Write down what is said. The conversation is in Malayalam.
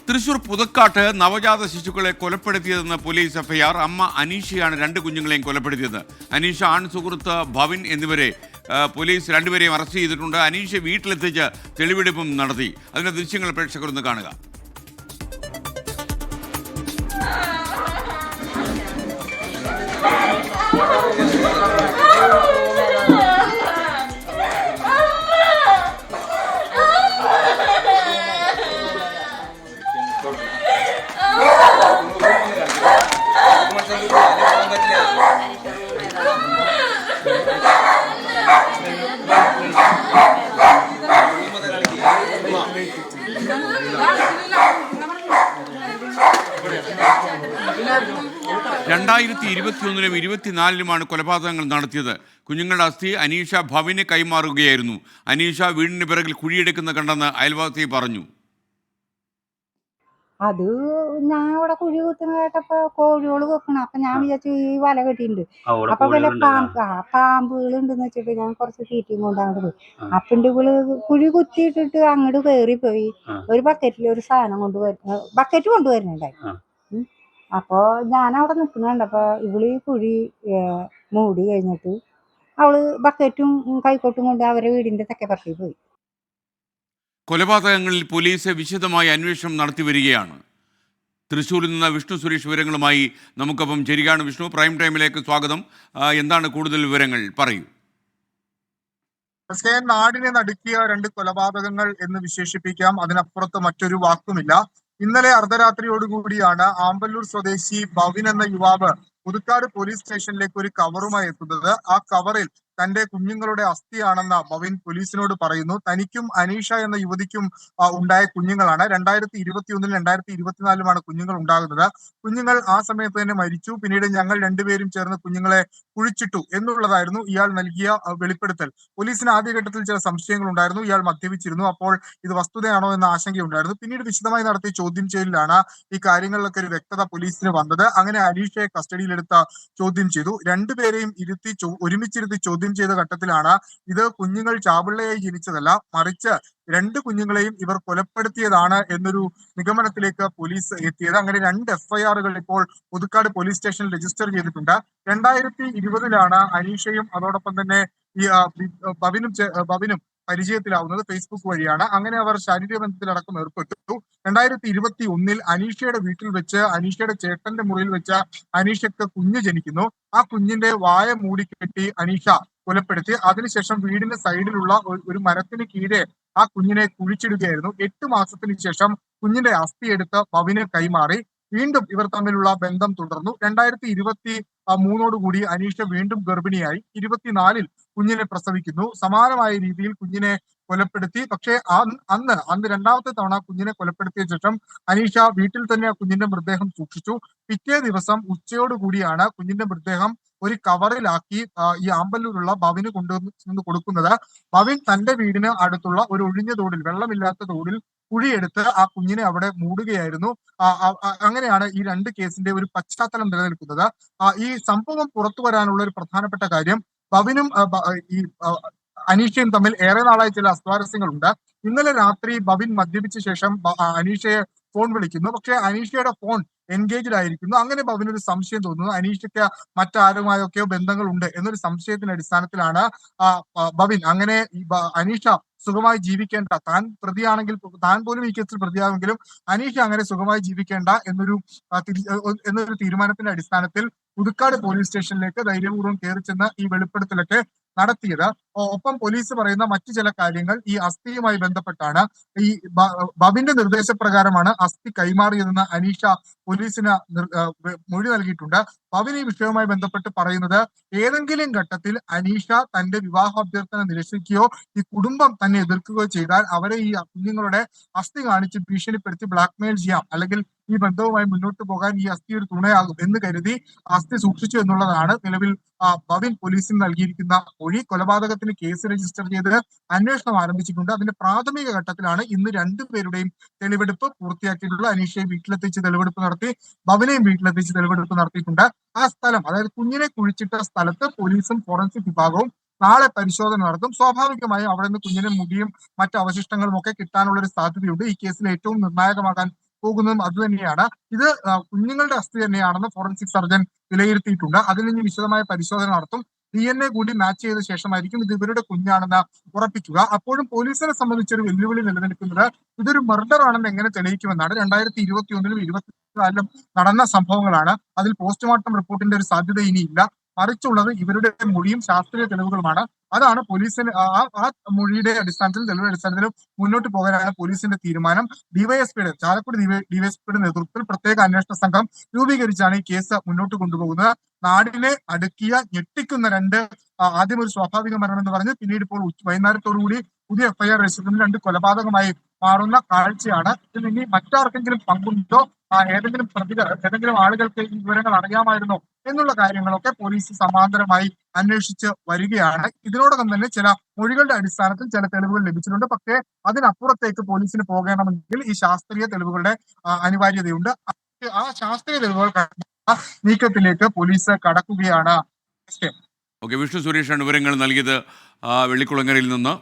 തൃശൂർ പുതുക്കാട്ട് നവജാത ശിശുക്കളെ കൊലപ്പെടുത്തിയതെന്ന് പോലീസ് എഫ്ഐആർ. അമ്മ അനീഷയാണ് രണ്ട് കുഞ്ഞുങ്ങളെയും കൊലപ്പെടുത്തിയത്. അനീഷ, ആൺ സുഹൃത്ത് ഭവിൻ എന്നിവരെ പോലീസ് രണ്ടുപേരെയും അറസ്റ്റ് ചെയ്തിട്ടുണ്ട്. അനീഷ വീട്ടിലെത്തിച്ച് തെളിവെടുപ്പും നടത്തി. അതിന്റെ ദൃശ്യങ്ങൾ പ്രേക്ഷകരൊന്ന് കാണുക. 2021-ലും 2024-ലുമാണ് കൊലപാതകങ്ങൾ നടത്തിയത്. കുഞ്ഞുങ്ങളുടെ അസ്ഥി അനീഷ ഭവിന് കൈമാറുകയായിരുന്നു. അനീഷ വീടിന് പിറകിൽ കുഴിയെടുക്കുന്ന കണ്ടെന്ന് അയൽവാസി പറഞ്ഞു. അത് ഞാൻ അവിടെ കുഴി കുത്തുന്ന കേട്ടപ്പോ കോഴികള് വെക്കണം. അപ്പൊ ഞാൻ വിചാരിച്ചു ഈ വല കെട്ടിയിട്ടുണ്ട്. അപ്പൊ വല്ല പാമ്പുകളുണ്ടെന്ന് വെച്ചിട്ട് ഞാൻ കുറച്ച് തീറ്റയും കൊണ്ട് അങ്ങോട്ട് പോയി. അപ്പണ്ട് ഇവള് കുഴി കുത്തിയിട്ടിട്ട് അങ്ങോട്ട് കയറിപ്പോയി. ഒരു ബക്കറ്റിൽ ഒരു സാധനം ബക്കറ്റ് കൊണ്ടുവരുന്നുണ്ടായി. അപ്പൊ ഞാൻ അവിടെ നിൽക്കുന്നുണ്ടപ്പോ ഇവള് കുഴി മൂടി കഴിഞ്ഞിട്ട് അവള് ബക്കറ്റും കൈക്കോട്ടും കൊണ്ട് അവരെ വീടിന്റെ തെക്കേപ്പുറത്തേക്ക് പോയി. കൊലപാതകങ്ങളിൽ പോലീസ് വിശദമായ അന്വേഷണം നടത്തി വരികയാണ്. തൃശ്ശൂരിൽ നിന്ന് വിഷ്ണു സുരേഷ് വിവരങ്ങളുമായി നമുക്കൊപ്പം ചേരുകയാണ്. വിഷ്ണു, പ്രൈം ടൈമിലേക്ക് സ്വാഗതം. എന്താണ് കൂടുതൽ വിവരങ്ങൾ? പറയൂ. നാടിനെ നടുക്കിയ രണ്ട് കൊലപാതകങ്ങൾ എന്ന് വിശേഷിപ്പിക്കാം, അതിനപ്പുറത്ത് മറ്റൊരു വാക്കുമില്ല. ഇന്നലെ അർദ്ധരാത്രിയോടുകൂടിയാണ് ആമ്പല്ലൂർ സ്വദേശി ഭവിൻ എന്ന യുവാവ് പുതുക്കാട് പോലീസ് സ്റ്റേഷനിലേക്ക് ഒരു കവറുമായി എത്തുന്നത്. ആ കവറിൽ തന്റെ കുഞ്ഞുങ്ങളുടെ അസ്ഥിയാണെന്ന് ഭവിൻ പോലീസിനോട് പറയുന്നു. തനിക്കും അനീഷ എന്ന യുവതിക്കും ഉണ്ടായ കുഞ്ഞുങ്ങളാണ്. 2021-ലും 2024-ലുമാണ് കുഞ്ഞുങ്ങൾ ഉണ്ടാകുന്നത്. കുഞ്ഞുങ്ങൾ ആ സമയത്ത് തന്നെ മരിച്ചു. പിന്നീട് ഞങ്ങൾ രണ്ടുപേരും ചേർന്ന് കുഞ്ഞുങ്ങളെ കുഴിച്ചിട്ടു എന്നുള്ളതായിരുന്നു ഇയാൾ നൽകിയ വെളിപ്പെടുത്തൽ. പോലീസിന് ആദ്യഘട്ടത്തിൽ ചില സംശയങ്ങൾ ഉണ്ടായിരുന്നു. ഇയാൾ മദ്യപിച്ചിരുന്നു. അപ്പോൾ ഇത് വസ്തുതയാണോ എന്ന ആശങ്കയുണ്ടായിരുന്നു. പിന്നീട് വിശദമായി നടത്തിയ ചോദ്യം ചെയ്യലിലാണ് ഈ കാര്യങ്ങളിലൊക്കെ ഒരു വ്യക്തത പോലീസിന് വന്നത്. അങ്ങനെ അനീഷയെ കസ്റ്റഡിയിലെടുത്ത് ചോദ്യം ചെയ്തു. രണ്ടുപേരെയും ഒരുമിച്ചിരുത്തി ചോദ്യം ചെയ്ത ഘട്ടത്തിലാണ് ഇത് കുഞ്ഞുങ്ങൾ ചാപിള്ളയായി ജനിച്ചതല്ല, മറിച്ച് രണ്ട് കുഞ്ഞുങ്ങളെയും ഇവർ കൊലപ്പെടുത്തിയതാണ് എന്നൊരു നിഗമനത്തിലേക്ക് പോലീസ് എത്തിയത്. അങ്ങനെ 2 എഫ്ഐആറുകൾ ഇപ്പോൾ പുതുക്കാട് പോലീസ് സ്റ്റേഷനിൽ രജിസ്റ്റർ ചെയ്തിട്ടുണ്ട്. 2020-ലാണ് അനീഷയും അതോടൊപ്പം തന്നെ ഈ ഭവിനും പരിചയത്തിലാവുന്നത് ഫേസ്ബുക്ക് വഴിയാണ്. അങ്ങനെ അവർ ശാരീരിക ബന്ധത്തിലടക്കം ഏർപ്പെട്ടു. 2021-ൽ അനീഷയുടെ വീട്ടിൽ വെച്ച് അനീഷയുടെ ചേട്ടന്റെ മുറിയിൽ വെച്ച് അനീഷയ്ക്ക് കുഞ്ഞ് ജനിക്കുന്നു. ആ കുഞ്ഞിന്റെ വായ മൂടിക്കെട്ടി അനീഷ കൊലപ്പെടുത്തി. അതിനുശേഷം വീടിന്റെ സൈഡിലുള്ള ഒരു മരത്തിന് കീഴെ ആ കുഞ്ഞിനെ കുഴിച്ചിടുകയായിരുന്നു. 8 മാസത്തിന് ശേഷം കുഞ്ഞിന്റെ അസ്ഥി എടുത്ത് ഭവിന് കൈമാറി. വീണ്ടും ഇവർ തമ്മിലുള്ള ബന്ധം തുടർന്നു. 2023-ഓടുകൂടി അനീഷ വീണ്ടും ഗർഭിണിയായി. 24-ൽ കുഞ്ഞിനെ പ്രസവിക്കുന്നു. സമാനമായ രീതിയിൽ കുഞ്ഞിനെ കൊലപ്പെടുത്തി. പക്ഷേ അന്ന് രണ്ടാമത്തെ തവണ കുഞ്ഞിനെ കൊലപ്പെടുത്തിയ ശേഷം അനീഷ വീട്ടിൽ തന്നെ ആ കുഞ്ഞിന്റെ മൃതദേഹം സൂക്ഷിച്ചു. പിറ്റേ ദിവസം ഉച്ചയോടുകൂടിയാണ് കുഞ്ഞിന്റെ മൃതദേഹം ഒരു കവറിലാക്കി ഈ ആമ്പല്ലൂരുള്ള ഭവിന് കൊണ്ടുവന്ന് കൊടുക്കുന്നത്. ഭവിൻ തന്റെ വീടിന് അടുത്തുള്ള ഒരു ഒഴിഞ്ഞ തോടിൽ, വെള്ളമില്ലാത്ത തോടിൽ കുഴിയെടുത്ത് ആ കുഞ്ഞിനെ അവിടെ മൂടുകയായിരുന്നു. അങ്ങനെയാണ് ഈ 2 കേസിന്റെ ഒരു പശ്ചാത്തലം നിലനിൽക്കുന്നത്. ഈ സംഭവം പുറത്തു വരാനുള്ള ഒരു പ്രധാനപ്പെട്ട കാര്യം, ഭവിനും ഈ അനീഷയും തമ്മിൽ ഏറെ നാളായി ചില അസ്വാരസ്യങ്ങളുണ്ട്. ഇന്നലെ രാത്രി ഭവിൻ മദ്യപിച്ച ശേഷം അനീഷയെ ഫോൺ വിളിക്കുന്നു. പക്ഷെ അനീഷയുടെ ഫോൺ എൻഗേജ്ഡ് ആയിരിക്കുന്നു. അങ്ങനെ ഭവിനൊരു സംശയം തോന്നുന്നു. അനീഷയ്ക്ക് മറ്റാരുമായൊക്കെയോ ബന്ധങ്ങളുണ്ട് എന്നൊരു സംശയത്തിന്റെ അടിസ്ഥാനത്തിലാണ് ഭവിൻ അങ്ങനെ അനീഷ സുഖമായി ജീവിക്കേണ്ട, താൻ പ്രതിയാണെങ്കിൽ താൻ പോലും ഈ കേസിൽ പ്രതിയാകുമെങ്കിലും അനീഷ അങ്ങനെ സുഖമായി ജീവിക്കേണ്ട എന്നൊരു തീരുമാനത്തിന്റെ അടിസ്ഥാനത്തിൽ പുതുക്കാട് പോലീസ് സ്റ്റേഷനിലേക്ക് ധൈര്യപൂർവ്വം കയറി ചെന്ന് ഈ വെളിപ്പെടുത്തലൊക്കെ നടത്തിയത്. ഒപ്പം പോലീസ് പറയുന്ന മറ്റു ചില കാര്യങ്ങൾ ഈ അസ്ഥിയുമായി ബന്ധപ്പെട്ടാണ്. ഈ ഭവിന്റെ നിർദ്ദേശപ്രകാരമാണ് അസ്ഥി കൈമാറിയതെന്ന് അനീഷ പോലീസിന് മൊഴി നൽകിയിട്ടുണ്ട്. ഭവിൻ ഈ വിഷയവുമായി ബന്ധപ്പെട്ട് പറയുന്നത്, ഏതെങ്കിലും ഘട്ടത്തിൽ അനീഷ തന്റെ വിവാഹാഭ്യർത്ഥന നിരസിക്കുകയോ ഈ കുടുംബം തന്നെ എതിർക്കുകയോ ചെയ്താൽ അവരെ ഈ കുഞ്ഞുങ്ങളുടെ അസ്ഥി കാണിച്ച് ഭീഷണിപ്പെടുത്തി ബ്ലാക്ക്മെയിൽ ചെയ്യാം, അല്ലെങ്കിൽ ഈ ബന്ധവുമായി മുന്നോട്ട് പോകാൻ ഈ അസ്ഥി ഒരു തുണയാകും എന്ന് കരുതി അസ്ഥി സൂക്ഷിച്ചു എന്നുള്ളതാണ് നിലവിൽ ഭവിൻ പോലീസിന് നൽകിയിരിക്കുന്ന മൊഴി. കൊലപാതകത്തിന് കേസ് രജിസ്റ്റർ ചെയ്ത് അന്വേഷണം ആരംഭിച്ചിട്ടുണ്ട്. അതിന്റെ പ്രാഥമിക ഘട്ടത്തിലാണ് ഇന്ന് രണ്ടുപേരുടെയും തെളിവെടുപ്പ് പൂർത്തിയാക്കിയിട്ടുള്ളത്. അനീഷയെ വീട്ടിലെത്തിച്ച് തെളിവെടുപ്പ് നടത്തി, ഭവിനെയും വീട്ടിലെത്തിച്ച് തെളിവെടുപ്പ് നടത്തിയിട്ടുണ്ട്. ആ സ്ഥലം, അതായത് കുഞ്ഞിനെ കുഴിച്ചിട്ട സ്ഥലത്ത് പോലീസും ഫോറൻസിക് വിഭാഗവും നാളെ പരിശോധന നടത്തും. സ്വാഭാവികമായും അവിടെ നിന്ന് കുഞ്ഞിന്റെ മുടിയും മറ്റ് അവശിഷ്ടങ്ങളും ഒക്കെ കിട്ടാനുള്ള ഒരു സാധ്യതയുണ്ട്. ഈ കേസിൽ ഏറ്റവും നിർണായകമാകാൻ പോകുന്നതും അതുതന്നെയാണ്. ഇത് കുഞ്ഞുങ്ങളുടെ അസ്ഥി തന്നെയാണെന്ന് ഫോറൻസിക് സർജൻ വിലയിരുത്തിയിട്ടുണ്ട്. അതിൽ നിന്ന് വിശദമായ പരിശോധന നടത്തും. DNA കൂടി മാച്ച് ചെയ്ത ശേഷമായിരിക്കും ഇത് ഇവരുടെ കുഞ്ഞാണെന്ന് ഉറപ്പിക്കുക. അപ്പോഴും പോലീസിനെ സംബന്ധിച്ചൊരു വെല്ലുവിളി നിലനിൽക്കുന്നത് ഇതൊരു മർഡർ ആണെന്ന് എങ്ങനെ തെളിയിക്കുമെന്നാണ്. 2021-ലും 2024-ലും നടന്ന സംഭവങ്ങളാണ്. അതിൽ പോസ്റ്റ്മോർട്ടം റിപ്പോർട്ടിന്റെ ഒരു സാധ്യത ഇനിയില്ല. മറിച്ചുള്ളത് ഇവരുടെ മൊഴിയും ശാസ്ത്രീയ തെളിവുകളുമാണ്. അതാണ് പോലീസിന് ആ മൊഴിയുടെ അടിസ്ഥാനത്തിൽ തെളിവിന്റെ അടിസ്ഥാനത്തിൽ മുന്നോട്ട് പോകാനാണ് പോലീസിന്റെ തീരുമാനം. ഡിവൈഎസ്പിയുടെ ചാലക്കുടി ഡിവൈഎസ്പിയുടെ നേതൃത്വത്തിൽ പ്രത്യേക അന്വേഷണ സംഘം രൂപീകരിച്ചാണ് ഈ കേസ് മുന്നോട്ട് കൊണ്ടുപോകുന്നത്. നാടിനെ അടുക്കിയ ഞെട്ടിക്കുന്ന ആദ്യം ഒരു സ്വാഭാവിക മരണം എന്ന് പറഞ്ഞ് പിന്നീട് ഇപ്പോൾ വൈകുന്നേരത്തോടുകൂടി പുതിയ FIR രജിസ്റ്റർ 2 കൊലപാതകമായി മാറുന്ന കാഴ്ചയാണ്. ഇതിൽ ഇനി മറ്റാർക്കെങ്കിലും പങ്കുണ്ടോ, ഏതെങ്കിലും ആളുകൾക്ക് ഈ വിവരങ്ങൾ അറിയാമായിരുന്നോ എന്നുള്ള കാര്യങ്ങളൊക്കെ പോലീസ് സമാന്തരമായി അന്വേഷിച്ച് വരികയാണ്. ഇതിനോടകം തന്നെ ചില മൊഴികളുടെ അടിസ്ഥാനത്തിൽ ചില തെളിവുകൾ ലഭിച്ചിട്ടുണ്ട്. പക്ഷേ അതിനപ്പുറത്തേക്ക് പോലീസിന് പോകണമെങ്കിൽ ഈ ശാസ്ത്രീയ തെളിവുകളുടെ അനിവാര്യതയുണ്ട്. ആ ശാസ്ത്രീയ തെളിവുകൾ നീക്കത്തിലേക്ക് പോലീസ് കടക്കുകയാണ്. ഓക്കെ, വിഷ്ണു സുരേഷാണ് വിവരങ്ങൾ നൽകിയത് വെള്ളിക്കുളങ്ങരയിൽ നിന്ന്.